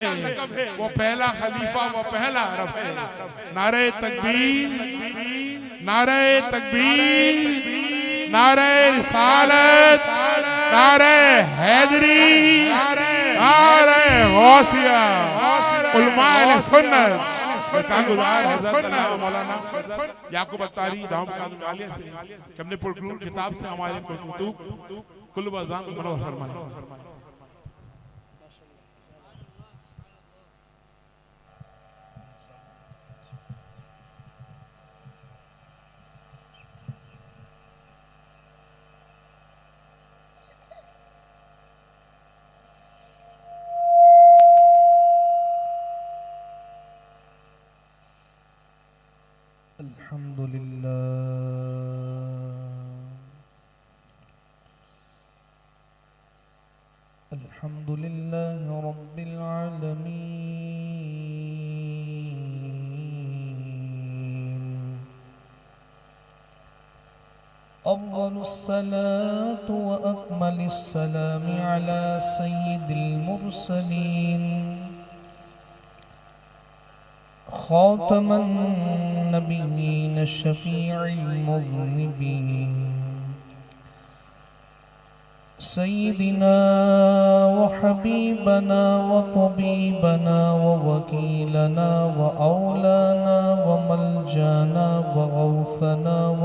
वो पहला खलीफा, वो पहला अरब है। नारे तकबीर, नारे तकबीर, नारे रिसालत, नारे हैदरी, नारे गौसिया, उलमा अहले सुन्नत। गुजार हज़रत अल्लामा मौलाना याकूब अत्तारी दाम कादम आलिया से हमने पुरकुल किताब से हमारे कुतुब कुल वज़ान मनवा फरमाए। अल्हम्दुलिल्लाह रब्बिल आलमीन। अव्वलुस सलातु व अकमलिस सलामी अला सय्यिदिल मुरसलीन खातमन नबिय्यीन शफीइल मुज़निबीन सय्यिदिना व हबीबना व तबीबना व वकीलना व औलाना व मलजाना व गौसना व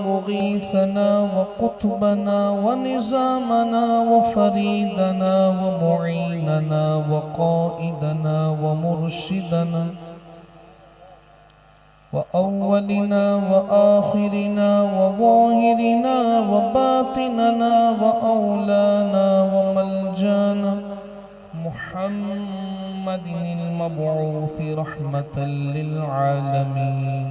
मुगीथना व कुतुबना व निज़ामना व फरीदना व मुईनना व क़ाइदना व मुर्शिदना व अव्वलिना व आखिरिना व ज़ाहिरिना व बातिनना व औलाना व मलजाना मुहम्मदिल मबऊस रहमतल लिल आलमीन।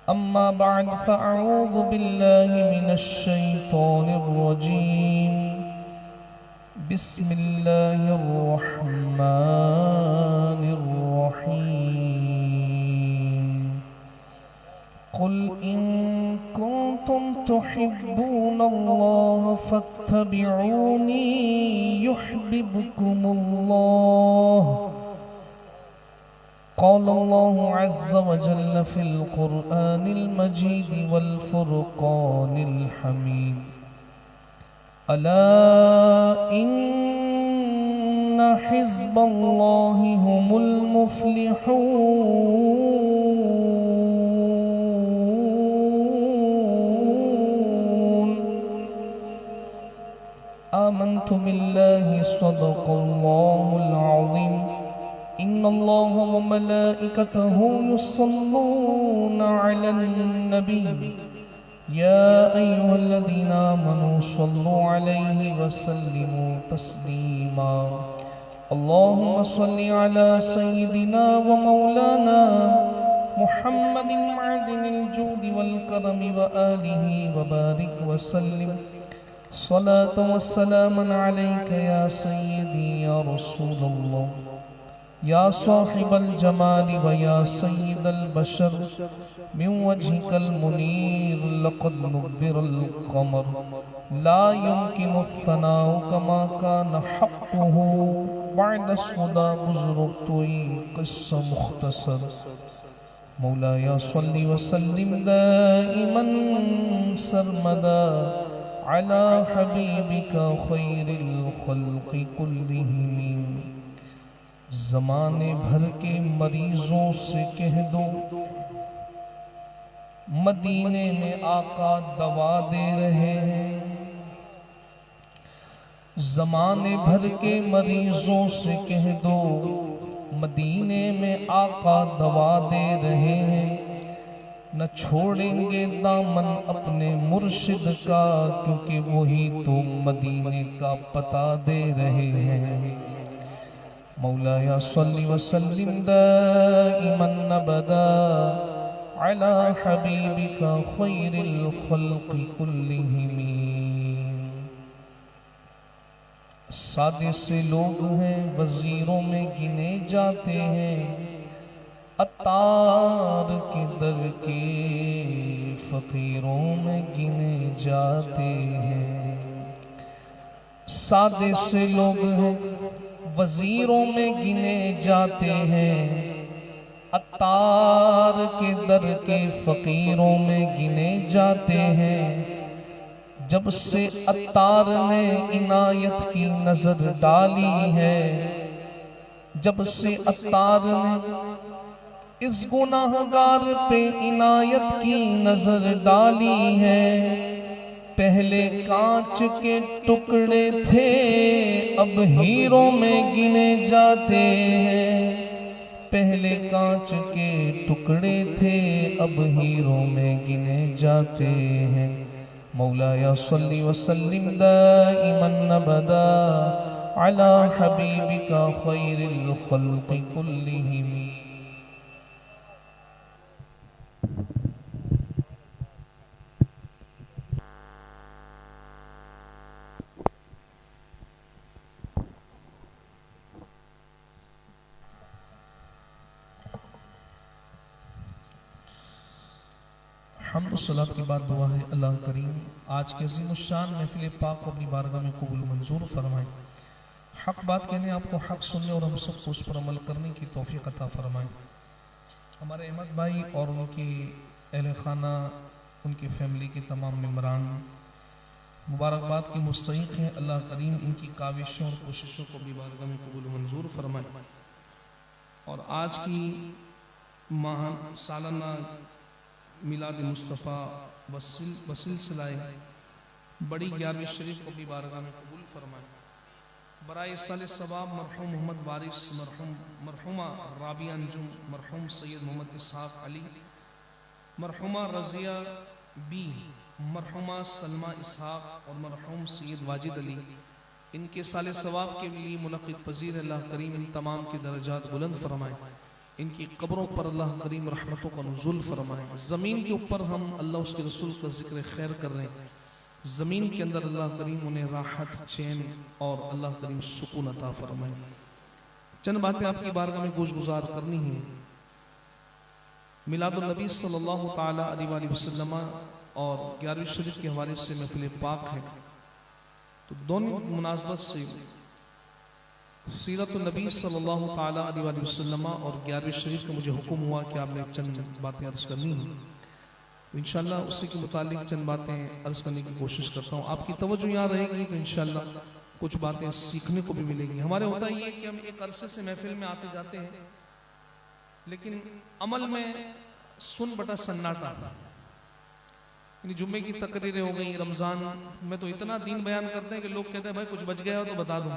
अम्मा बाद फ़अऊज़ु बिल्लाहि मिनश शैतानिर रजीम। बिस्मिल्लाहिर रहमानिर रहीम। क़ुल इन कुन्तुम तुहिब्बूनल्लाह फत्तबिऊनी युहब्बिबकुमुल्लाह। क़ालल्लाहु अज़्ज़ा व जल्ल फ़िल क़ुरआनिल मजीद वल फ़ुरक़ानिल हमीद। अला इन्ना हिज़्बल्लाहि हुमुल मुफ़्लिहून। आमन्तु बिल्लाहि सदक़ल्लाहुल अज़ीम। इन्नल्लाह व मलाइकतहु युस्सल्लूना अलन नबी या अय्युहल्लज़ीना आमनू सल्लु अलैहि व सल्लिमू तस्लीमा। अल्लाहुम्मा सल्लि अला सय्यिदिना व मौलाना मुहम्मदिन मअदिनिल जूदि वल करमि व आलिहि व बारिक व सल्लिम। सलातु व सलामन अलैका या सय्यिदी या रसूलल्लाह या साहिबल जमाली व या सय्यिदल बशर मिन वजहिकल मुनीर लक़द नुव्विरल क़मर ला युमकिनु फ़नाउ कमा कान हक़्क़ुहु बअद सुदा बुज़ुर्गतुई क़िस्सा मुख़्तसर। मौलाया सल्लि व सल्लिम दाइमन सरमदा अला हबीबिका ख़ैरिल ख़ल्क़ि कुल्लिहिम। ज़माने भर के मरीजों से कह दो मदीने में आका दवा दे रहे हैं। ज़माने भर के मरीजों से कह दो मदीने में आका दवा दे रहे हैं। न छोड़ेंगे दामन अपने मुर्शिद का क्योंकि वही तो मदीने का पता दे रहे हैं। मौलाया सल्लि व सल्लिम दाइमन अबदा अला हबीबिका खैरिल खल्क़ि कुल्लिहिम। सादे से लोग हैं वजीरों में गिने जाते हैं, अत्तार के दर के फ़कीरों में गिने जाते हैं। सादे से लोग हैं वजीरों में गिने जाते हैं, अत्तार के दर के फ़कीरों में गिने जाते हैं। जब से अत्तार ने इनायत की नजर डाली है, जब से अत्तार ने इस गुनाहगार पे इनायत की नजर डाली है। पहले कांच के टुकड़े थे अब हीरों में गिने जाते हैं। पहले कांच के टुकड़े थे अब हीरों में गिने जाते हैं। मौलाया सल्ली व सल्लिम दाइमन अबदा अला हबीबिका खैरिल खल्क़ि कुल्लिहिम। हम्द सलात के बाद दुआ है अल्लाह करीम आज के अज़ीमुश्शान महफ़िल पाक को अपनी बारगाह में कबूल मंजूर फरमाए। हक बात कहने, आपको हक सुनने और हम सबको उस पर अमल करने की तौफीक अता फरमाए। हमारे अहमद भाई और उनकी अहले खाना, उनकी फैमिली के तमाम मेम्बरान मुबारकबाद के मुस्तहिक़ हैं। अल्लाह करीम इनकी काविशों और कोशिशों को अपनी बारगाह में कबूल मंजूर फरमाए। और आज की महान सालाना मिलाद मुस्तफ़ा वसिलसिलाए बड़ी 11वीं शरीफ को भी बारगाह में कबूल फरमाए। बराए साल सवाब मरहूम मोहम्मद वारिस, मरहूमा राबिया अंजुम, मरहूम सैयद मोहम्मद इसहाक़ अली, मरहूमा रज़िया बी, मरहूमा सलमा इसहाक़ और मरहूम सैयद वाजिद अली, इनके साल सवाब के लिए मुनक़िद पज़ीर अल्लाह करीम इन तमाम के दर्जात बुलंद फरमाए। इनकी कब्रों पर अल्लाह करीम रहमतों का नुज़ुल फरमाए। ज़मीन के ऊपर हम अल्लाह उसके रसूल का ज़िक्र खैर कर रहे हैं, ज़मीन के अंदर अल्लाह करीम उन्हें राहत, चैन और अल्लाह करीम सुकून अता फरमाए। चंद बातें आपकी बारगाह में गुज़ार करनी है। मिलादुन नबी सल्लल्लाहु ताला अलैहि वसल्लम और 11वीं शरीफ के हवाले से महफ़िल पाक है, तो दोनों मुनासबत से सीरत नबी सल्लल्लाहु ताला अलैहि वसल्लम और 11वीं शरीफ का मुझे हुक्म हुआ कि आपने चंद बातें अर्ज़ करनी हैं। इंशाअल्लाह उसी के मुतालिक चंद बातें अर्ज़ करने की कोशिश करता हूँ। आपकी तवज्जो यहाँ रहेगी तो इंशाअल्लाह कुछ बातें सीखने को भी मिलेंगी। हमारे होता ये है कि हम एक अरसे से महफिल में आते जाते हैं, लेकिन अमल में सुन बटा सन्नाटा। जुम्मे की तकरीरें हो गई, रमज़ान में तो इतना दीन बयान करते हैं कि लोग कहते हैं भाई कुछ बच गया हो तो बता दो।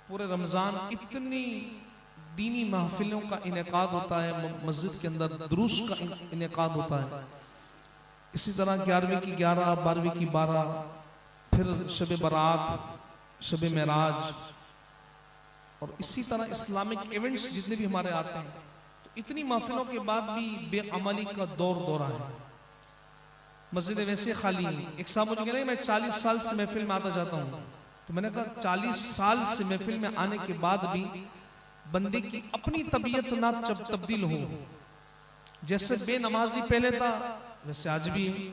पूरे रमज़ान इतनी दीनी महफिलों का इनेकाद होता है, मस्जिद के अंदर दुरूस का इनेकाद होता है। इसी तरह 11वीं की 11, 12वीं की 12, फिर शब बरात, शब मेराज और इसी तरह इस्लामिक इवेंट्स जितने भी हमारे आते हैं, तो इतनी महफिलों के बाद भी बेअमली का दौरा है। मस्जिद वैसे खाली है। एक साहब मुझे कह रहे मैं 40 साल से महफिल में आता जाता हूँ, तो मैंने कहा 40 साल से महफिल में आने के बाद भी बंदे की अपनी तबीयत ना तब्दील हो। जैसे बेनमाजी पहले था वैसे आज भी है,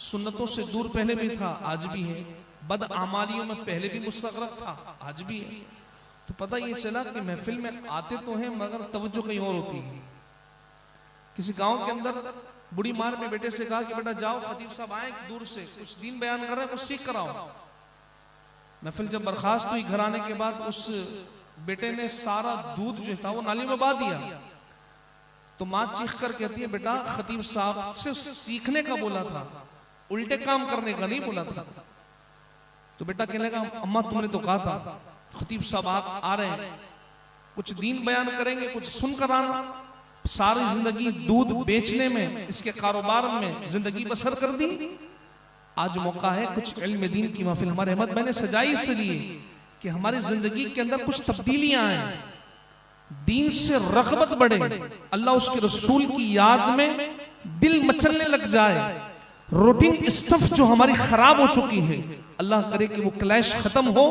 सुन्नतों से दूर पहले भी था आज भी है, बद आमालियों में पहले भी मुस्तग़रक़ था आज भी है। तो पता ये चला कि महफिल में आते तो हैं मगर तवज्जो कहीं और होती है। किसी गांव के अंदर बुढ़ी मार में बेटे से कहा कि बेटा जाओ खतीब साहब आए दूर से, कुछ दीन बयान कर रहे हैं, कुछ सीख कर आओ। महफिल जब बर्खास्त हुई, घर आने के बाद उस बेटे ने सारा दूध जो था वो नाली में बहा दिया। तो माँ चीख कर कहती है बेटा खतीब साहब से सीखने का बोला था, उल्टे काम करने का नहीं बोला था। तो बेटा कहने लगा अम्मा तुमने तो कहा था खतीब साहब आप आ रहे हैं, कुछ दीन बयान करेंगे, कुछ सुनकर आना। सारी जिंदगी दूध बेचने में, इसके कारोबार में जिंदगी बसर कर दी। आज मौका है कुछ इल्म दीन की महफिल हमारे अहमद भाई ने सजाई इसलिए कि हमारी जिंदगी के अंदर कुछ तब्दीलियां आए, दीन से रग़बत बढ़े, अल्लाह उसके रसूल की याद में दिल मचलने लग जाए। रूटीन स्टफ जो हमारी खराब हो चुकी है, अल्लाह करे कि वो क्लैश खत्म हो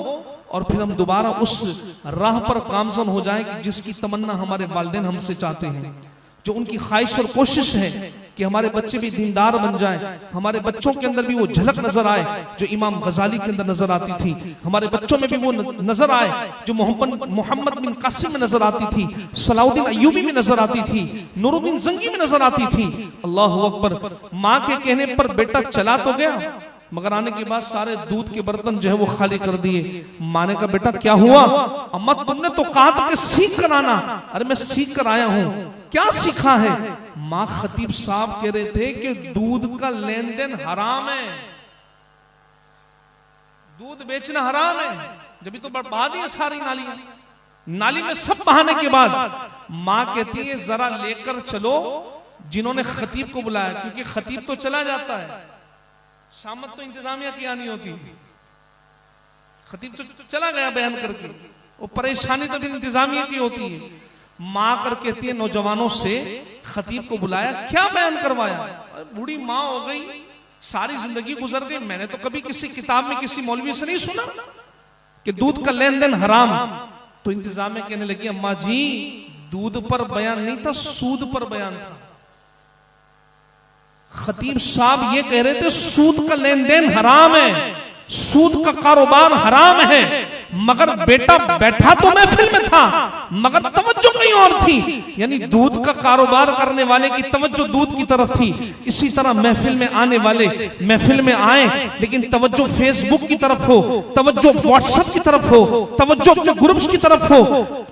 और फिर हम दोबारा उस राह पर गामज़न हो जाए कि जिसकी तमन्ना हमारे वालिदैन हमसे चाहते हैं, जो उनकी ख्वाहिश और कोशिश है कि हमारे बच्चे भी दीनदार बन जाएं, हमारे बच्चों के अंदर भी वो झलक नजर आए जो इमाम गजाली के अंदर नजर आती थी, हमारे बच्चों में भी वो नजर आए जो मोहम्मद बिन कासिम में नजर आती थी, सलाउद्दीन अय्यूबी में नजर आती थी, नूरुद्दीन जंगी में नजर आती थी। अल्लाह अकबर। माँ के कहने पर बेटा चला तो गया, मगर आने के बाद सारे दूध के बर्तन जो है वो खाली कर दिए। माँ ने कहा बेटा क्या हुआ? अम्मा तुमने तो कहा था कि सीख कर आना। अरे मैं सीख कर आया हूं। क्या सीखा है? माँ खतीब साहब कह रहे थे कि दूध का लेन देन हराम है, दूध बेचना हराम है। जब तो बर्बाद दी है सारी नालियां, नाली में सब बहाने के बाद माँ कहती है जरा लेकर चलो जिन्होंने खतीब को बुलाया, क्योंकि खतीब तो चला जाता है, शामत तो इंतजामिया की आनी होती, खतीब तो चला गया बयान करके, वो परेशानी तो फिर इंतजामिया की होती है। माँ कर कहती है नौजवानों से खतीब को बुलाया, क्या बयान करवाया? बूढ़ी माँ हो गई, सारी जिंदगी गुजर गई, मैंने तो कभी किसी किताब में किसी मौलवी से नहीं सुना कि दूध का लेन देन हराम। तो इंतजामिया कहने लगी अम्मा जी दूध पर बयान नहीं था, सूद पर बयान था। खतीब साहब ये कह रहे थे सूद का लेन देन हराम है, सूद का कारोबार हराम है, मगर बेटा बैठा तो महफिल में था मगर तवज्जो कहीं और थी, यानी दूध का कारोबार करने वाले की तवज्जो दूध की तरफ थी। इसी तरह महफिल में आने वाले महफिल में आए लेकिन तवज्जो फेसबुक की तरफ हो, तवज्जो व्हाट्सएप की तरफ हो, तवज्जो अपने ग्रुप्स की तरफ हो,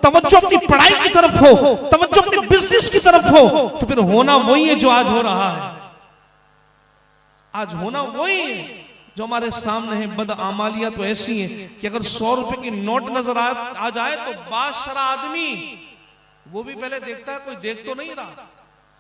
तवज्जो अपनी पढ़ाई की तरफ हो, तवज्जो अपने बिजनेस की तरफ हो, तो फिर होना वही है जो आज हो रहा है। आज होना वही है जो हमारे सामने है। बदआमालियां तो ऐसी हैं कि अगर 100 रुपए की नोट नजर आ जाए तो बाशरा आदमी वो भी पहले देखता है कोई देख तो नहीं रहा,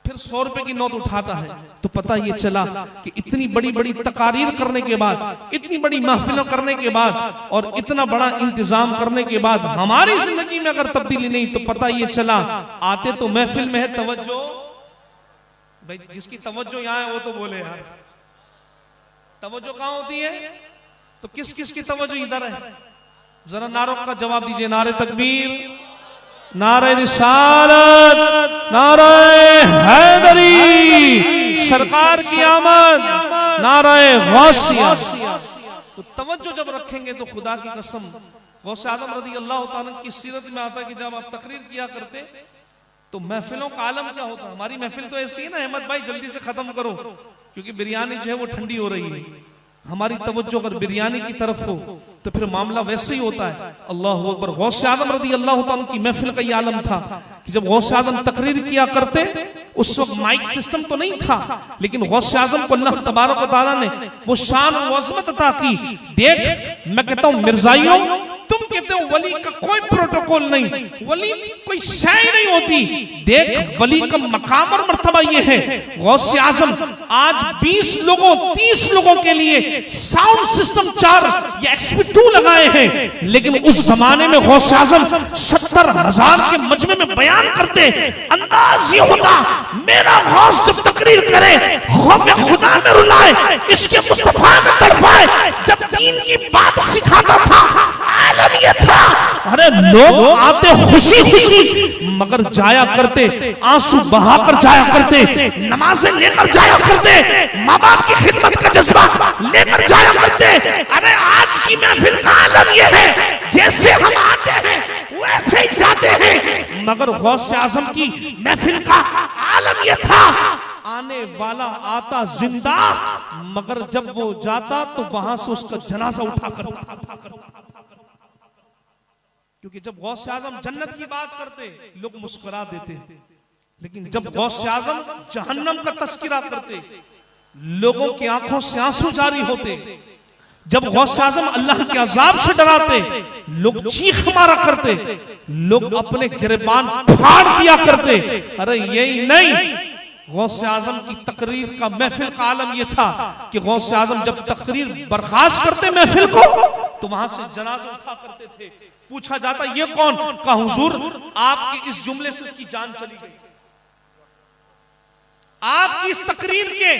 फिर 100 रुपए की नोट उठाता है। तो पता ये चला कि इतनी बड़ी बड़ी तकारीर करने के बाद, इतनी बड़ी महफिलों करने के बाद और इतना बड़ा इंतजाम करने के बाद हमारी जिंदगी में अगर तब्दीली नहीं, तो पता ये चला आते तो महफिल में है तवज्जो, भाई जिसकी तवज्जो यहाँ है वो तो बोले यार तवज्जो कहां होती है, तो किस किस की तवज्जो इधर है? जरा नारों का जवाब दीजिए। नारे तकबीर, नारे रिसालत, नारे हैदरी, सरकार की आमद, नारे गौसिया। तो तवज्जो जब रखेंगे तो खुदा की कसम गौसे आजम रज़ी अल्लाह तआला की सीरत में आता है कि जब आप तकरीर किया करते तो महफिलों का आलम क्या होता। हमारी महफिल तो ऐसी है ना, अहमद भाई जल्दी से खत्म करो क्योंकि बिरयानी जो है वो ठंडी हो रही है। हमारी तवज्जो अगर बिरयानी की तरफ हो तो फिर मामला वैसे ही होता है। अल्लाह अकबर। गौसे आजम रज़ी अल्लाह तआला की महफिल का ये आलम था कि जब गौसे आजम तकरीर किया करते उस वक्त माइक सिस्टम तो नहीं था, लेकिन गौसे आजम को अल्लाह तबारक व तआला ने वो शान और अज़मत अता की। देख मैं कहता हूं मिर्जाइयों, तुम कहते हो वली का कोई प्रोटोकॉल नहीं, वली कोई शय नहीं होती। देख वली का मकाम और मर्तबा ये है, गौसे आजम आज 20 लोगों 30 लोगों के लिए साउंड सिस्टम 4 या XP2 लगाए हैं, लेकिन उस जमाने में गौसे आजम 70,000 के मजमे में बयान करते। अंदाज ये होता मेरा गौस जब तकरीर करे खौफ खुदा में रुलाए, इसके मुस्तफा में तड़पाए। जब दीन की बात सिखाता था आलम ये था, अरे लोग आते खुशी खुशी मगर जाया करते आंसू बहाकर जाया करते, नमाजें लेकर जाया करते, माँ बाप की खिदमत का जज्बा लेकर जाया करते। अरे आज की महफिल का आलम ये है जैसे हम आते हैं वैसे ही जाते हैं, मगर गौसे आजम की महफिल का आलम ये था आने वाला आता जिंदा, मगर जब वो जाता तो वहां से उसका जनाजा उठा कर। क्योंकि जब गौसे आजम जन्नत की बात करते लोग मुस्कुरा देते, लेकिन जब गौसे आजम जहन्नम का तस्करा करते लोगों की आंखों से आंसू जारी होते। जब गौसे आजम अल्लाह के अजाब से डराते लोग चीख मारा करते, लोग अपने गिरबान फाड़ दिया करते। अरे यही नहीं, गौसे आजम की तकरीर का महफिल का आलम यह था कि गौसे आजम जब तकरीर बर्खास्त करते महफिल को तो वहां से जनाजा उठा करते थे। पूछा जाता ये कौन? का हुजूर आपकी इस जुमले से इसकी जान चली गई, आपकी इस तकरीर के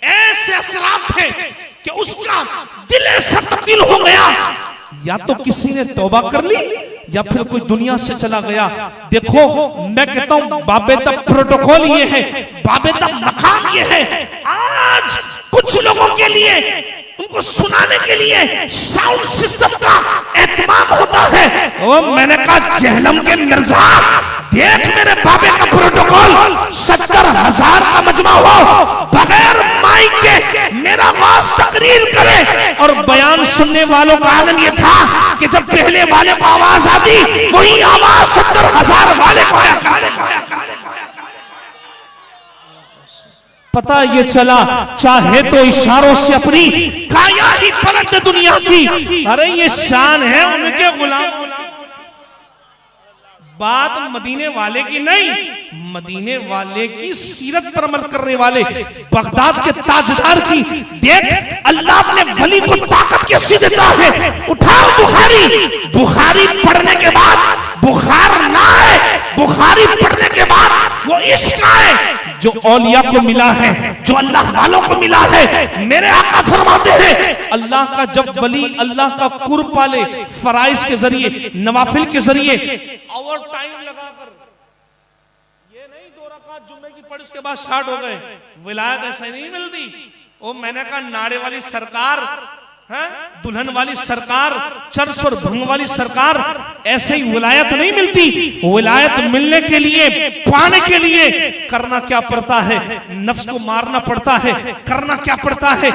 ऐसे असरात थे कि उसका दिल ऐसा तब्दील हो गया। या तो किसी ने तौबा कर ली, या फिर कोई दुनिया से चला गया। देखो मैं कहता हूं बाबे तक प्रोटोकॉल ये है, बाबे तक मकाम ये है। आज कुछ लोगों के लिए उनको सुनाने के लिए साउंड सिस्टम का एहतमाम होता है। ओ मैंने कहा जहलम के मिर्जा देख मेरे बाबे का प्रोटोकॉल 70,000 का मजमा हो, बगैर माइक के मेरा गौस तकरीर करे। और बयान सुनने वालों का आलम ये था कि जब पहले वाले को आवाज आती वही आवाज 70,000 वाले को आया। पता ये चला चाहे तो इशारों से अपनी काया ही पलट दे दुनिया की। अरे ये शान है उनके गुलाम। बात मदीने वाले की नहीं, मदीने वाले की सीरत पर अमल करने वाले बगदाद के ताजदार की। देख अल्लाह अपने वली को ताकत कैसी देता है। उठाओ बुखारी, बुखारी पढ़ने के बाद बुखार ना आए, बुखारी पढ़ने के बाद वो इश्क आए जो औलिया को मिला है, जो अल्लाह वालों को मिला है। मेरे आका फरमाते हैं अल्लाह का जब वली अल्लाह का कुर्ब पाले फराइज के जरिए, नवाफिल के जरिए, ओवर टाइम लगाकर, ये नहीं 2 रकात जुम्मे की पढ़ उसके बाद स्टार्ट हो गए, विलायत ऐसे नहीं मिलती। ओ मैंने कहा नाड़े वाली सरकार है, दुल्हन वाली सरकार, चर्च और भंग वाली सरकार, ऐसे ही विलायत नहीं मिलती। विलायत मिलने के लिए, पाने के लिए करना क्या पड़ता है? नफ्स को मारना पड़ता है। करना क्या पड़ता है?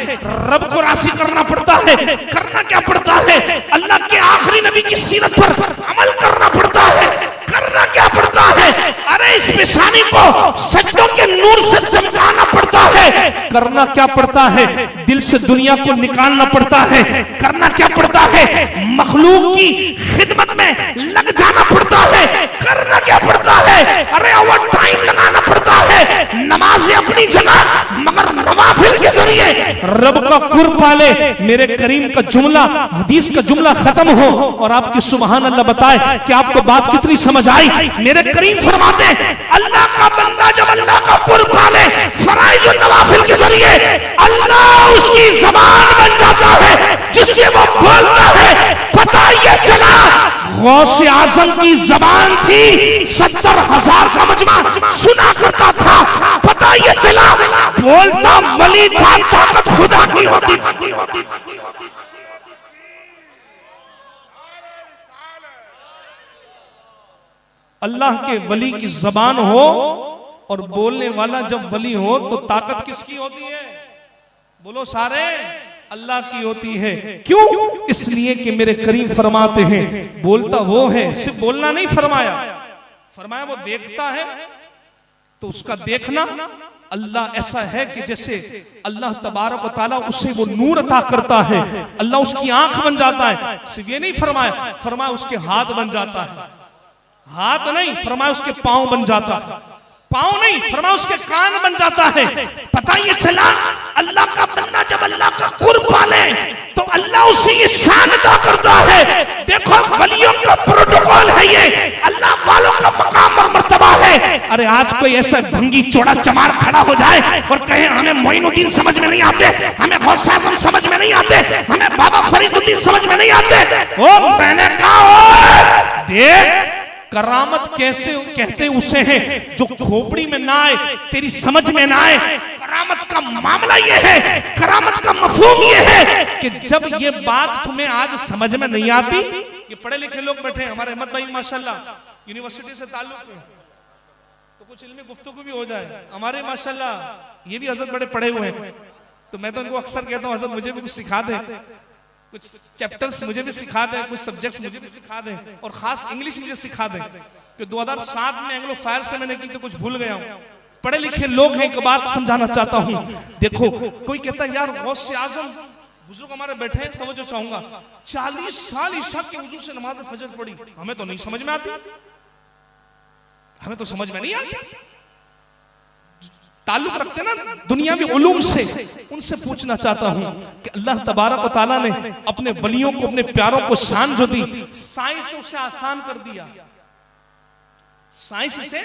रब को राजी करना पड़ता है। करना क्या पड़ता है? अल्लाह के आखिरी नबी की सीरत पर अमल करना पड़ता है। करना क्या पड़ता है? अरे इस पेशानी को सजदों के नूर से चमकाना पड़ता है। करना क्या पड़ता है? दिल से दुनिया को निकालना पड़ता है। करना क्या पड़ता है? मखलूक की खिदमत में लग जाना पड़ता है। करना क्या पड़ता है? अरे ओवर टाइम लगाना पड़ता है। नमाज अपनी जगह मगर नवाफिल के जरिए रब का कुर्ब पाले। मेरे करीम का जुमला, हदीस का जुमला खत्म हो और आपकी सुभान अल्लाह बताए कि आपको बात कितनी समझ आई। मेरे करीम फरमाते हैं अल्लाह का बंदा जब अल्लाह का कुर्ब पाले फराइज और नवाफिल के जरिए, अल्लाह उसकी जबान बन जाता है जिससे वो बोलता है। पता ये चला गौसे आजम की जबान थी, 70,000 का मजमा सुना करता था। पता ये चला बोलता वली था, ताकत खुदा की होती थी। अल्लाह के वली की जबान हो और बोलने वाला जब वली हो तो ताकत किसकी होती है? बोलो सारे, अल्लाह की होती है। क्यों? इसलिए कि मेरे करीम फरमाते हैं बोलता वो है, सिर्फ बोलना नहीं फरमाया, फरमाया वो देखता है। तो उसका देखना अल्लाह ऐसा है कि जैसे अल्लाह तबारक व तआला उसे वो नूर अता करता है, अल्लाह उसकी आंख बन जाता है। सिर्फ ये नहीं फरमाया, फरमाया उसके हाथ बन जाता है। हाथ नहीं, फरमाया उसके पांव बन जाता है। पांव नहीं, फरमाया उसके कान बन जाता है। पता ये चला अल्लाह का बंदा जब अल्लाह का कुर्ब पाले तो अल्लाह उसे ये शान अता करता है। देखो वलियों का प्रोटोकॉल है ये, अल्लाह वालों का मकाम और मर्तबा है। अरे आज कोई ऐसा भंगी चौड़ा चमार खड़ा हो जाए और कहे हमें मोइनुद्दीन समझ में नहीं आते, हमें गौस आज़म समझ में नहीं आते, हमें बाबा फरीदुद्दीन समझ में नहीं आते। ओ मैंने कहा देख करामत कैसे कहते उसे है जो खोपड़ी में ना आए, तेरी समझ में ना आए। करामत का मामला ये है, करामत का मफहूम ये है कि जब ये बात तुम्हें आज समझ में नहीं आती, ये पढ़े लिखे लोग बैठे हैं, हमारे अहमद भाई माशाल्लाह यूनिवर्सिटी से ताल्लुक है तो कुछ इल्मी गुफ्तगू भी हो जाए। हमारे माशाल्लाह ये भी हजरत बड़े पढ़े हुए हैं, तो मैं तो इनको अक्सर कहता हूँ हजरत मुझे भी कुछ सिखा दे, कुछ चैप्टर्स मुझे भी सिखा दें, कुछ सब्जेक्ट्स मुझे भी सिखा दें और खास इंग्लिश मुझे सिखा दें कि 2007 में एंग्लो फायर से मैंने की तो कुछ भूल गया हूं। पढ़े लिखे लोग हैं, एक बात समझाना चाहता हूं। देखो कोई कहता है यार गौस आज़म बुजुर्ग हमारे बैठे हैं, तवज्जो चाहूंगा, 40 साल ईशा के वजू से नमाज फजर पढ़ी, हमें तो नहीं समझ में आती, हमें तो समझ में नहीं आती। ताल्लुक रखते ना दुनियावी उलूम से, उनसे पूछना चाहता हूं कि अल्लाह तबारक व तआला ने अपने वलियों को, अपने प्यारों को शान जो दी, साइंस से उसे आसान कर दिया। साइंस से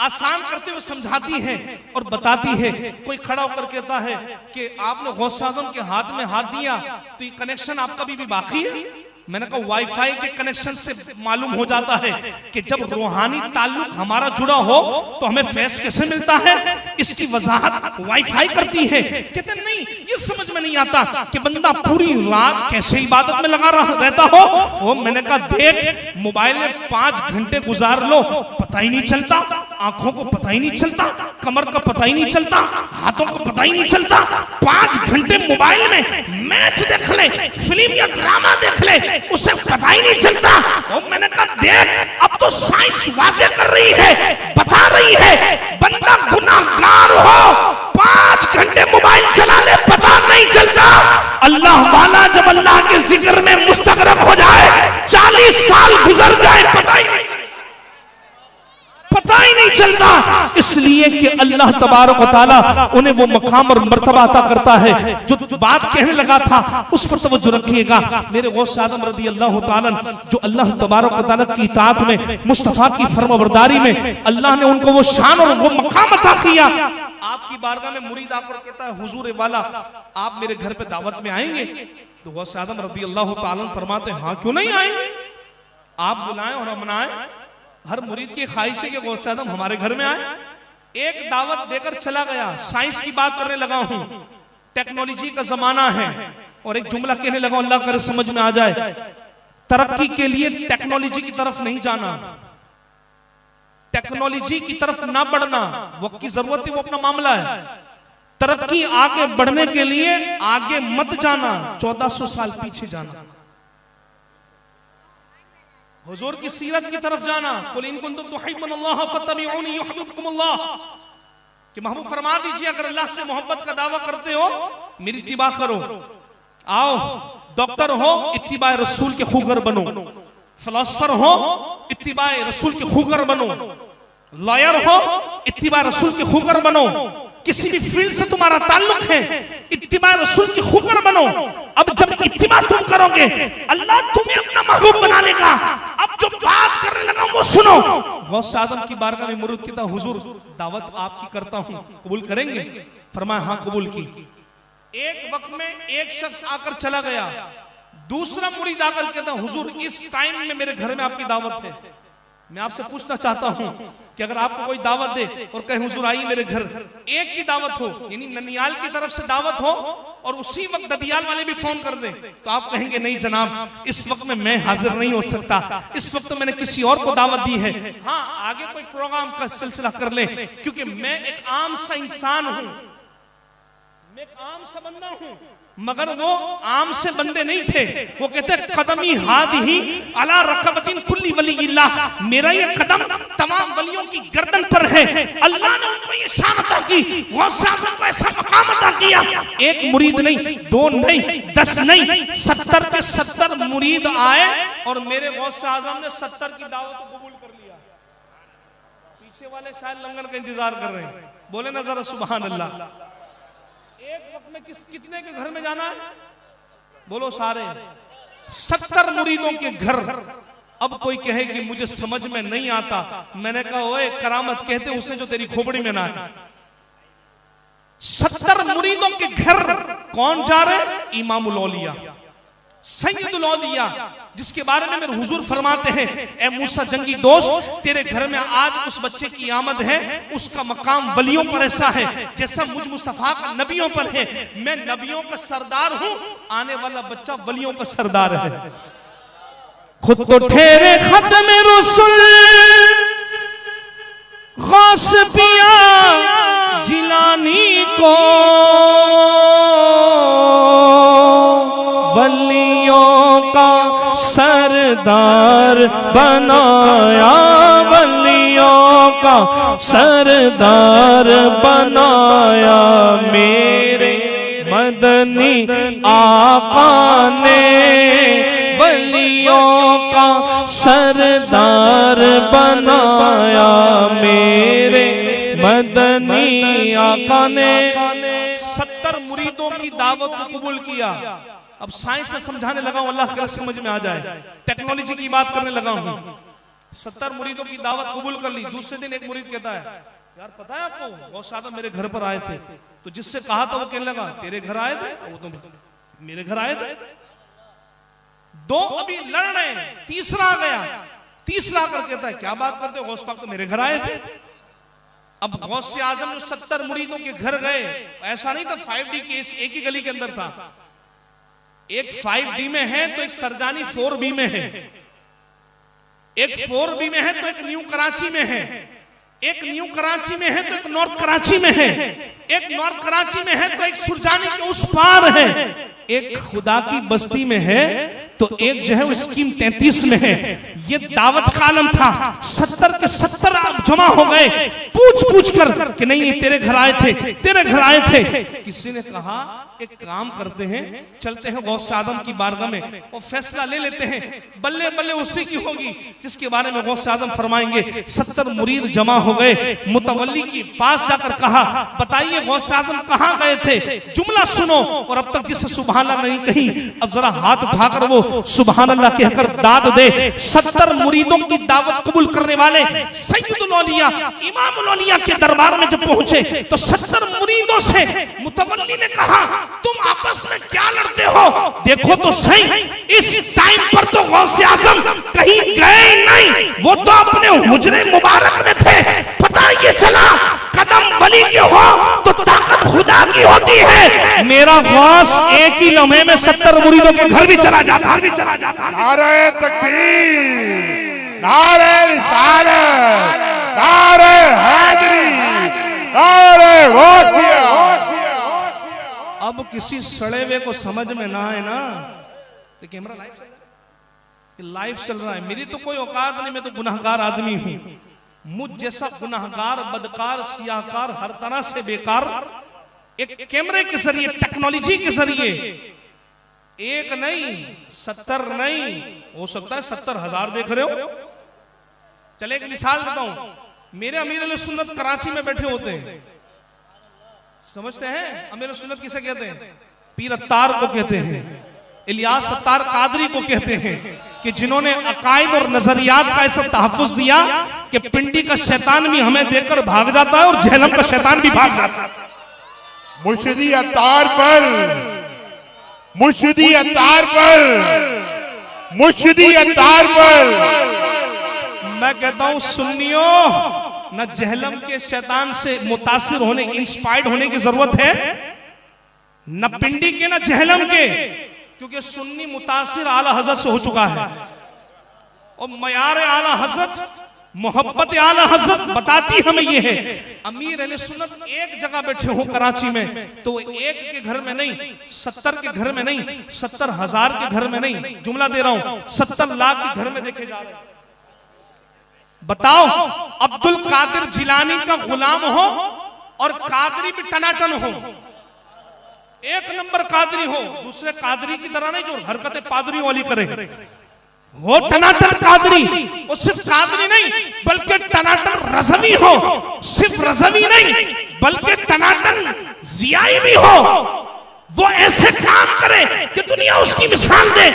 आसान करते हुए समझाती है और बताती है। कोई खड़ा होकर कहता है कि आपने गौस आज़म के हाथ में हाथ दिया तो ये कनेक्शन आपका भी बाकी है। मैंने कहा वाईफाई के कनेक्शन से मालूम हो जाता है कि जब रूहानी ताल्लुक हमारा जुड़ा हो तो हमें फैस कैसे मिलता है, इसकी वजाहत वाईफाई करती है। कहते नहीं, ये समझ में नहीं आता कि बंदा पूरी रात कैसे इबादत में लगा रहता हो। वो मैंने कहा देख, मोबाइल में 5 घंटे गुजार लो, पता ही नहीं चलता, आंखों को पता ही नहीं चलता, कमर का पता ही नहीं चलता, हाथों को पता ही नहीं चलता। 5 घंटे मोबाइल में मैच देख ले, फिल्म या ड्रामा देख ले, उसे पता ही नहीं चलता। और मैंने कहा देख, अब तो साइंस वाजे कर रही है, बता रही है बंदा गुनाहगार हो 5 घंटे मोबाइल चला ले, पता नहीं चलता। अल्लाह वाला जब अल्लाह के जिक्र में मुस्तगरक हो जाए, 40 साल गुजर जाए, पता ही नहीं चलता। इसलिए कि अल्लाह तबारक व तआला उन्हें वो मकाम और मर्तबा अता करता है। जो बात कहने लगा था उस पर तवज्जो रखिएगा। मेरे गौस आज़म रज़ी अल्लाह तआला, जो अल्लाह तबारक व तआला की इताअत में, मुस्तफा की फरमाबरदारी में अल्लाह ने उनको वो शान और वो मकाम अता किया। आपकी बारगाह में मुरीद आकर कहता है, हुजूर वाला आप मेरे घर पे दावत में आएंगे? तो गौस आज़म रज़ी अल्लाह तआला फरमाते हैं, हाँ क्यों नहीं आएंगे, आप बुलाएं और हम मनाएं। हर मुरीद की ख्वाहिश है कि गौस आज़म हमारे घर में आए। एक दावत देकर चला गया, साइंस की बात करने लगा हूं, टेक्नोलॉजी का जमाना है, और एक जुमला कहने लगा, अल्लाह करे समझ में आ जाए। तरक्की के लिए टेक्नोलॉजी की तरफ नहीं जाना, टेक्नोलॉजी की तरफ ना बढ़ना, वक्त की जरूरत है, वो अपना मामला है। तरक्की आगे बढ़ने के लिए आगे मत जाना, 1400 साल पीछे जाना, हुजूर की सीरत की तरफ जाना। कुल इन कुंतुम तुहिब्बुनल्लाह फत्तबिऊनी युहिब्बुकुमुल्लाह, कि महबूब फरमा दीजिए अगर अल्लाह से मोहब्बत का दावा करते हो मेरी इत्तिबा करो। आओ, डॉक्टर हो इत्तिबा रसूल के खूगर बनो, फिलोसोफर हो इत्तिबा रसूल के खूगर बनो, लॉयर हो इत्तिबा रसूल के खूगर बनो, किसी भी फील्ड से तुम्हारा ताल्लुक है इत्तिबा रसूल की खूगर बनो। अब जब इत्तिबा तुम करोगे अल्लाह तुम्हें अपना महबूब बना लेगा। अब जो बात करने लगा वो सुनो। गौस आज़म की बारगाह में मुरीद कहता, हुजूर दावत आपकी करता हूं, कबूल करेंगे? फरमाया हाँ कबूल की। एक वक्त में एक शख्स आकर चला गया, दूसरा मुरीद आकर कहता, हुजूर इस टाइम में मेरे घर में आपकी दावत है। मैं आपसे पूछना चाहता हूं कि अगर आपको कोई दावत दे और कहे हुजूर आइए मेरे घर, एक की दावत हो, यानी ननियाल की तरफ से दावत हो और उसी वक्त ददियाल वाले भी फोन कर दे, तो आप कहेंगे नहीं जनाब इस वक्त में मैं हाजिर नहीं हो सकता, इस वक्त मैंने किसी और को दावत दी है। हाँ, आगे कोई प्रोग्राम का सिलसिला कर ले, क्योंकि मैं एक आम सा इंसान हूं, मैं एक आम सा बंदा हूं। मगर वो आम से बंदे नहीं थे। वो कहते कदमी हादिही अला रकबतिन कुल्ली वलीइल्लाह, मेरा ये कदम तमाम वलियों की गर्दन पर है। अल्लाह ने उनको ये शान अता की, गौस आज़म को ऐसा मकाम अता किया। एक मुरीद नहीं, 2 नहीं, 10 नहीं, 70 के 70 मुरीद आए और मेरे गौस आज़म ने 70 की दावत को कबूल कर लिया। पीछे वाले शायद लंगर का इंतजार कर रहे हैं, बोले ना जरा सुभान अल्लाह। एक वक्त में कितने के घर में जाना है? बोलो सारे। 70 मुरीदों के घर। अब कोई कहे कि मुझे समझ में नहीं आता, मैंने कहा ओए करामत कहते उसे जो तेरी खोपड़ी में ना है। 70 मुरीदों के घर कौन जा रहे? इमामुल औलिया, सैयदुल औलिया, जिसके बारे में मेरे हुजूर फरमाते हैं, ए मूसा जंगी दोस्त, तेरे घर में आज उस बच्चे की आमद है, उसका मकाम वलियों पर ऐसा है जैसा मुझ मुस्तफा का नबियों पर है। मैं नबियों का सरदार हूं, आने वाला बच्चा वलियों का सरदार है। खुद को ठहरे खत्म रसूल गौस पिया जिलानी को वलियों का सरदार बनाया, वलियों का सरदार बनाया। मेरे मदनी आका ने वलियों का सरदार बनाया, मेरे मदनी आका ने 70 मुरीदों की दावत को कबूल किया। अब साइंस से समझाने लगा हूं, अल्लाह करे समझ में आ जाए। टेक्नोलॉजी की बात करने लगा हूं। 70 मुरीदों की दावत कबूल कर ली। दूसरे दिन एक मुरीद कहता है, यार पता है आपको गौस आज़म मेरे घर पर आए थे, तो जिससे कहा था वो कहने लगा तेरे घर आए थे? वो तो मेरे घर आए थे। दो अभी लड़ रहे हैं, तीसरा आ गया, तीसरा कर कहता है क्या बात करते हो, गौस पाक तो मेरे घर आए थे। अब गौस से आजम जो 70 मुरीदों के घर गए, ऐसा नहीं था 5D केस एक ही गली के अंदर था, एक 5D में है तो एक सरजानी 4B में है, एक 4B में है तो एक न्यू कराची में है, एक न्यू कराची में है तो एक नॉर्थ कराची में है, एक नॉर्थ कराची में है तो एक सुरजानी के उस पार है, एक खुदा की बस्ती में है तो एक जो है वो स्कीम 33 में है। ये दावत का आलम था। 70 के 70 जमा हो गए पूछ कर कि नहीं तेरे घर आए थे, तेरे घर आए थे। किसी ने कहा एक काम करते हैं, चलते हैं गौस आदम की बारगाह में और फैसला ले लेते हैं, बल्ले बल्ले उसी की होगी जिसके बारे में गौस आदम फरमाएंगे। 70 मुरीद जमा हो गए, मुतवल्ली के पास जाकर कहा बताइए गौस आजम कहां गए थे, जुमला सुनो, और अब तक जिसे सुभान अल्लाह नहीं कही अब जरा हाथ उठाकर वो सुभान अल्लाह कहकर दाद दे। 70 मुरीदों की दावत कबूल करने वाले सैयदुल औलिया इमामुल औलिया के दरबार में जब पहुंचे तो 70 मुरीदों से मुतवल्ली ने कहा तुम आपस में क्या लड़ते हो, देखो तो सही इस टाइम पर तो गौसे आजम कहीं गए नहीं, वो तो अपने हुजरे मुबारक में थे। पता ये चला कदम वली के हो तो ताकत खुदा की होती है। मेरा गौस एक ही लम्हे में 70 मुरीदों के घर भी चला जाता, नारे तकबीर, नारे रिसालत, नारे हैदरी, नारे गौसिया। अब किसी सड़े हुए को समझ में ना आए ना तो कैमरा लाइव चल रहा है, मेरी तो कोई औकात नहीं, मैं तो गुनाहगार आदमी हूं। मुझ जैसा गुनाहगार, बदकार, सियाकार, हर तरह से बेकार एक कैमरे के जरिए, टेक्नोलॉजी के जरिए एक नहीं 70 नहीं, हो सकता है 70,000 देख रहे हो। चले एक मिसाल देता हूं, मेरे अमीर अल सुन्नत कराची में बैठे होते हैं, समझते हैं अमीर सुन्नत किसे कहते हैं, पीर अत्तार को कहते हैं, इलियास अत्तार कादरी को कहते हैं, कि जिन्होंने अकायद और नजरियात का ऐसा तहफ्फुज दिया कि पिंडी का शैतान भी हमें देखकर भाग जाता है और जहन्नम का शैतान भी भाग जाता है। मुर्शिदी अत्तार पर, मुर्शिदी अत्तार पर, मुर्शिदी अत्तार पर मैं कहता हूं सुन्नियों, न जहलम के शैतान से मुतासिर होने, इंस्पायर्ड होने की जरूरत है, न पिंडी के न जहलम के, क्योंकि सुन्नी मुतासिर आला हजरत से हो चुका है और मयार आला हजरत, मोहब्बत आला हजरत बताती हमें ये है। अमीर अहले सुन्नत एक जगह बैठे हो कराची में तो एक के घर में नहीं, 70 के घर में नहीं, 70,000 के घर में नहीं, जुमला दे रहा हूं 70 लाख के घर में देखे जा रहे हैं। बताओ अब्दुल कादिर जिलानी का गुलाम हो और कादरी भी टनाटन हो, एक नंबर कादरी हो, दूसरे कादरी की तरह नहीं जो हरकतें पादरी वाली करे, हो टनाटन कादरी, और सिर्फ कादरी नहीं बल्कि टनाटन रज़वी हो, सिर्फ रज़वी नहीं बल्कि टनाटन जियाई भी हो, वो ऐसे काम करे कि दुनिया उसकी मिसाल दे।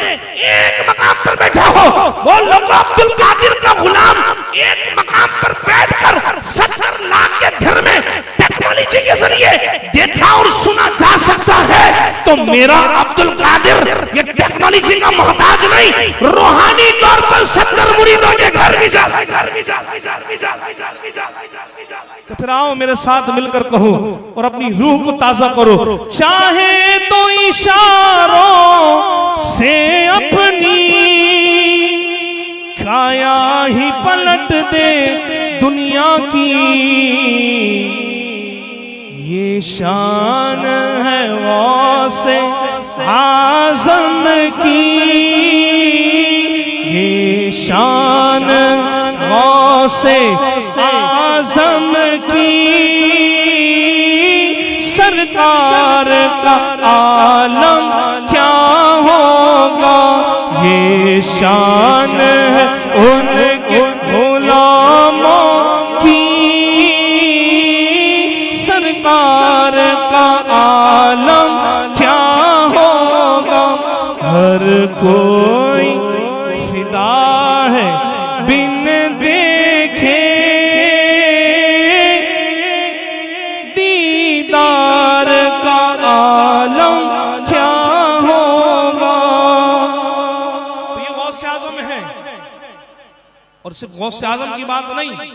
एक मकाम पर बैठा हो, वो लोग अब्दुल कादिर का गुलाम एक मकाम पर बैठकर 70 लाख के घर में टेक्नोलॉजी के जरिए देखा और सुना जा सकता है, तो मेरा अब्दुल कादिर ये टेक्नोलॉजी का मोहताज नहीं, रूहानी तौर पर 70 मुरीदों के घर भी जा सकता है। तो फिर आओ मेरे साथ मिलकर कहो और अपनी रूह को ताजा करो, चाहे तो इशारों से अपनी काया ही पलट दे दुनिया की, ये शान है गौसे आज़म की, ये शान गौसे आज़म की, सरकार का आलम क्या होगा, ये शान है उनके गुलामों की, सरकार का आलम क्या होगा, हर कोई फिदा है बिन देखे दीदार का आलम क्या होगा। और सिर्फ गौसे आजम की बात नहीं,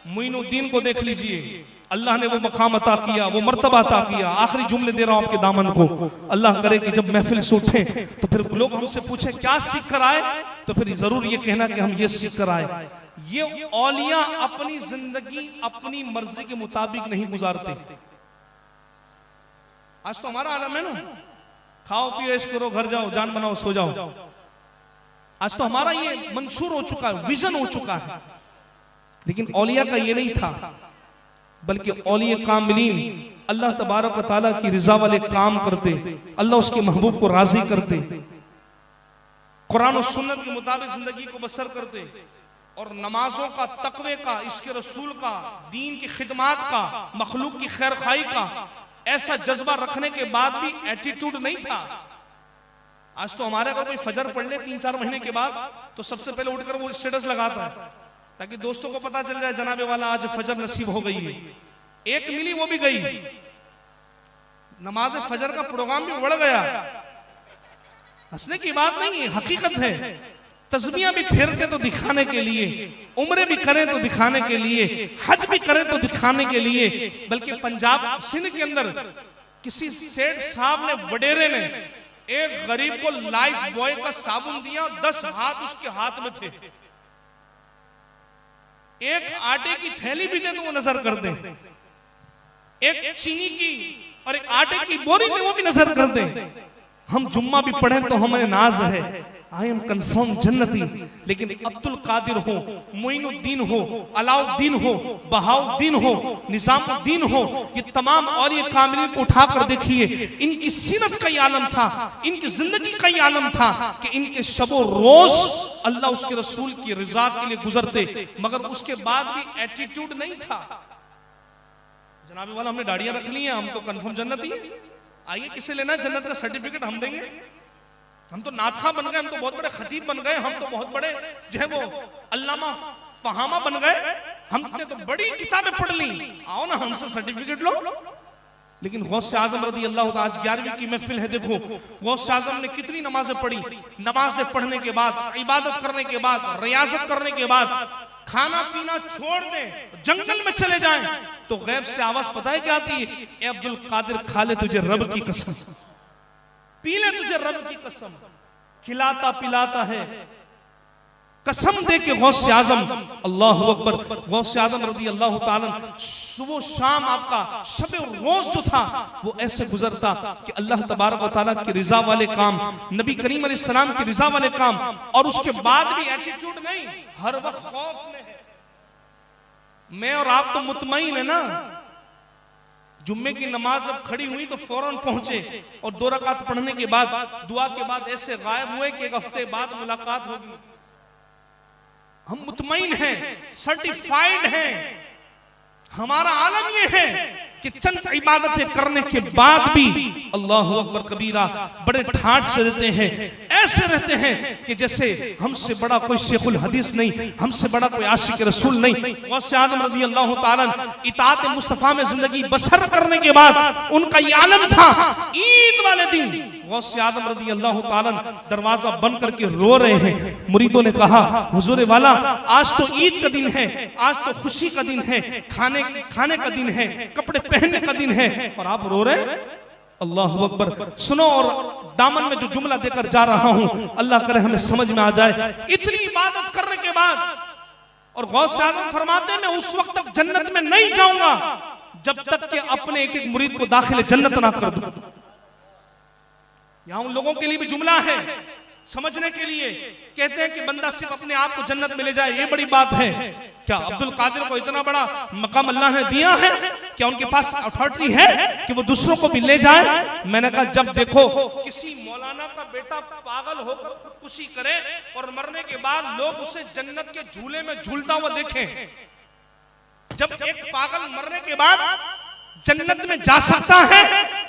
मुइनुद्दीन को देख लीजिए, अल्लाह ने वो मकाम अता किया, वो मर्तबा अता किया। आखिरी जुमले दे रहा हूं आपके दामन को, अल्लाह करे कि जब महफिल से उठे तो फिर लोग हमसे पूछे क्या सीख कर आए, तो फिर जरूर ये कहना कि हम ये सीख कर आए। ये औलिया अपनी जिंदगी अपनी मर्जी के मुताबिक नहीं गुजारते। आज तो हमारा आलम है ना, खाओ पियो ऐश करो, घर जाओ, जान बनाओ, सो जाओ। आज तो हमारा ये मंशूर हो चुका है, विजन हो चुका है। लेकिन औलिया का ये नहीं था, बल्कि औलिया कामिलीन अल्लाह तबारक व तआला की रिजा वाले काम करते, अल्लाह उसके महबूब को राजी करते, कुरान और सुन्नत के मुताबिक जिंदगी को बसर करते, और नमाजों का, तकवे का, इसके रसूल का, दीन की खिदमत का, मखलूक की खैर खाई का ऐसा जज्बा रखने के बाद भी एटीट्यूड नहीं था। आज तो हमारे अगर कोई फजर पढ़ ले 3-4 महीने के बाद तो सबसे पहले उठकर वो स्टेटस लगाता है ताकि दोस्तों को पता चल जाए जनाबे वाला आज फजर नसीब हो गई है। एक मिली वो भी गई, नमाज फजर का प्रोग्राम भी बढ़ गया। हंसने की बात नहीं है, हकीकत है। तस्बियां भी फेरते तो दिखाने के लिए, उम्रे भी करें तो दिखाने के लिए, हज भी करें तो दिखाने के लिए। बल्कि पंजाब सिंध के अंदर किसी सेठ साहब ने, वडेरे ने एक गरीब को लाइफ बॉय का साबुन दिया, 10 हाथ उसके हाथ में थे। एक आटे की थैली भी दे तो वो नजर कर दे, एक चीनी की और एक आटे की बोरी दे वो भी नजर कर दे। हम जुम्मा भी पढ़ें तो हमें नाज है, आई एम कंफर्म जन्नती। लेकिन अब्दुल कादिर हो, मोइनुद्दीन हो, अलाउद्दीन हो, बहाउद्दीन हो, निजामुद्दीन हो, ये तमाम और ये कामिलीन को उठाकर देखिए, इनकी सीरत का ही आलम था, इनकी जिंदगी का ही आलम था कि इनके शबो रोज अल्लाह उसके रसूल की रिजा के लिए गुजरते, मगर उसके बाद भी एटीट्यूड नहीं था। जनाबे वाला हमने दाढ़ियां रख ली हैं, हम तो कंफर्म जन्नती हैं, आइए किसे लेना है जन्नत का सर्टिफिकेट, हम देंगे। हम तो नातखा बन गए, हम तो बहुत बड़े खतीब बन गए, हम तो बहुत बड़े जो है वो अल्लामा फहामा बन गए, हमने तो बड़ी किताबें पढ़ ली, आओ ना हमसे सर्टिफिकेट लो। लेकिन गौसे आजम रदी अल्लाह ताला, आज 11वीं की महफिल है, देखो गौसे आजम ने कितनी नमाजें पढ़ी। नमाजें पढ़ने के बाद, इबादत करने के बाद, रियाजत करने के बाद, खाना पीना छोड़ दें, जंगल में चले जाएं तो गैब से आवाज पता है क्या आती है? ए अब्दुल कादिर, खा ले तुझे रब की कसम, पी ले तुझे रब की कसम, खिलाता पिलाता है। कसम दे के गौसे आजम, अल्लाहु अकबर, गौसे आजम रदी अल्लाह ताला, सुबह शाम आपका शबे रोज जो था वो ऐसे गुजरता कि अल्लाह तबारक व तआला की रिजा वाले काम, नबी करीम अलैहि सलाम की रिजा वाले काम, और उसके बाद भी एटीट्यूड नहीं, हर वक्त खौफ में है। मैं और आप तो मुतमईन है ना, जुम्मे की नमाज जब खड़ी हुई तो फौरन पहुंचे और 2 रकात पढ़ने के बाद, दुआ के बाद ऐसे गायब हुए कि 1 हफ्ते बाद मुलाकात होगी। हम मुतमईन हैं, सर्टिफाइड हैं। हमारा आलम ये है कि चंद इबादतें करने के बाद भी अल्लाहु अकबर कबीरा बड़े ठाठ से रहते हैं, ऐसे रहते हैं कि जैसे हमसे बड़ा कोई शेखुल हदीस नहीं, हमसे बड़ा कोई आशिक रसूल नहीं। गौसे आजम रज़ी अल्लाह ताला इताअत मुस्तफा में जिंदगी बसर करने के बाद उनका ये आलम था। ईद वाले दिन गौसे आजम रज़ी अल्लाह ताला दरवाजा बंद करके रो रहे हैं। मुरीदों ने कहा, हुजूर वाला, आज तो ईद का दिन है, आज तो खुशी का दिन है, खाने का दिन है, कपड़े पहनने का दिन है, और आप रो रहे हैं। अल्लाहु अकबर। सुनो, और दामन में जो जुमला देकर जा रहा हूं, अल्लाह करे हमें समझ में आ जाए। इतनी इबादत करने के बाद, और गौसे आज़म फरमाते हैं, मैं उस वक्त तक जन्नत में नहीं जाऊंगा जब तक कि अपने एक एक मुरीद को दाखिल जन्नत ना कर दूं। यहां उन लोगों के लिए भी जुमला है समझने के लिए। कहते हैं कि बंदा सिर्फ अपने आप को जन्नत में ले जाए, ये बड़ी बात है क्या? अब्दुल कादिर को इतना बड़ा मकाम अल्लाह ने दिया है, क्या उनके पास अथॉरिटी है कि वो दूसरों को भी ले जाए? मैंने कहा, जब देखो किसी मौलाना का बेटा पागल होकर खुदकुशी करे और मरने के बाद लोग उसे जन्नत के झूले में झूलता हुआ देखें, जब एक पागल मरने के बाद जन्नत में जा सकता है,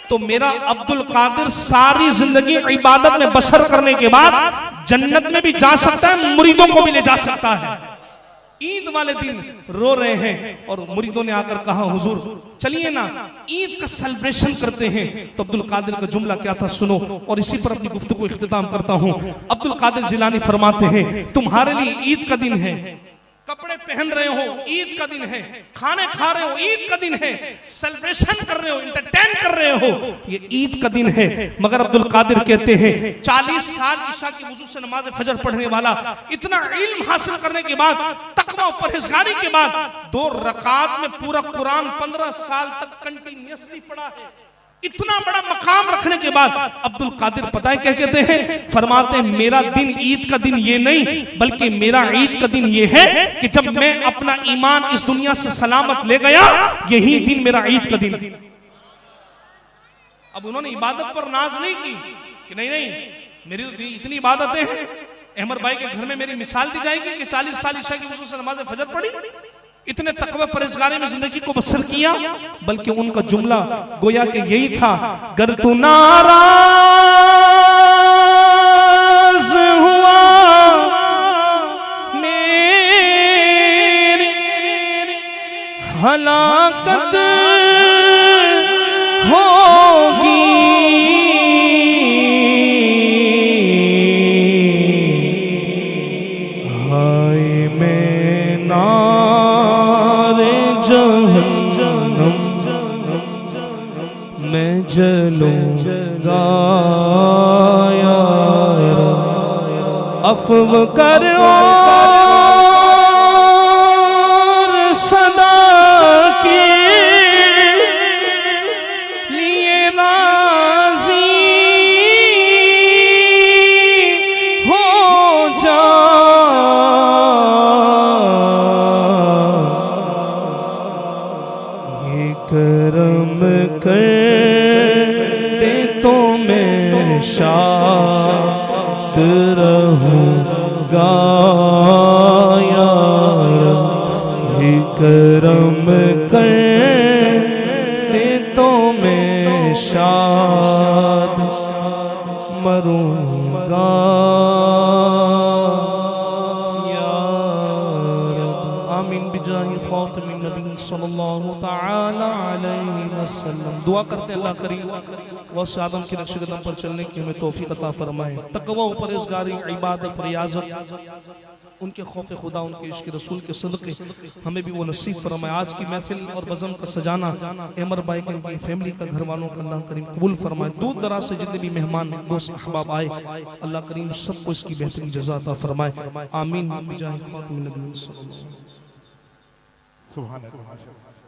तो मेरा अब्दुल कादिर सारी जिंदगी इबादत में बसर करने के बाद जन्नत में भी जा सकता है, मुरीदों को भी ले जा सकता है। ईद वाले दिन रो रहे हैं और मुरीदों ने आकर कहा, हुजूर चलिए ना ईद का सेलिब्रेशन करते हैं। तो अब्दुल कादिर का जुमला क्या था सुनो, और इसी पर अपनी गुफ्तगू को इख्तिताम करता हूं। अब्दुल कादिर जिलानी फरमाते हैं, तुम्हारे लिए ईद का दिन है, पहन रहे हो, ईद का दिन है, खाने खा रहे हो, ईद का दिन है, सेलिब्रेशन कर रहे हो, इंटरटेन कर रहे हो, ये ईद का दिन है। मगर अब्दुल कादिर कहते हैं 40 साल ईशा की वजू से नमाज फजर पढ़ने वाला, इतना इल्म हासिल करने के बाद, तकवा और परहेजगारी के बाद 2 रकात में पूरा कुरान 15 साल तक कंटिन्यूअसली पढ़ा है। इतना बड़ा मकाम रखने के बाद अब्दुल कादिर पता है क्या कहते हैं? फरमाते हैं मेरा दिन ईद का दिन ये नहीं, बल्कि मेरा ईद का दिन ये है कि जब मैं अपना ईमान इस दुनिया से सलामत ले गया, यही दिन मेरा ईद का दिन। अब उन्होंने इबादत पर नाज नहीं की कि नहीं मेरी तो इतनी इबादतें हैं। अहमद भाई के घर में मेरी मिसाल दी जाएगी कि 40 साल ईशा की वजह से नमाज फजर पढ़ी, इतने तकवा परहेजगारी में जिंदगी को बसर किया। बल्कि उनका जुमला गोया कि यही था, गर तू नाराज हुआ मेरी हलाकत होगी, हाय मैं नारे जहन्नम मैं जलूंगा या रब, अफ़व कर और सदा के लिए राज़ी हो जा, ये करम कर दे तो मैं शाद रहूँगा या रब, ये करम कर दे तो मैं शाद मरूँगा या रब। आमीन बिजाहि खातिमिन नबी सल्लल्लाहु तआला अलैहि वसल्लम। दुआ करते अल्लाह करीम वस आदम की नक्श कदम पर चलने की हमें तौफीक अता फरमाए। तकवा और परहेजगारी, इबादत, रियाजत, उनके खौफ खुदा, उनके इश्क रसूल के सदक़े हमें भी वो नसीब फरमाए। आज की महफिल और बज़म का सजाना अमर भाई की उनकी फैमिली का, घर वालों का अल्लाह करीम कबूल फरमाए। दूर दराज से जितने भी मेहमान दोस्त अहबाब आए, अल्लाह करीम सबको इसकी बेहतरीन जज़ा अता फरमाए। आमीन बिजाहि खातिमिन नबी सल्लल्लाहु अलैहि वसल्लम। सुभान अल्लाह।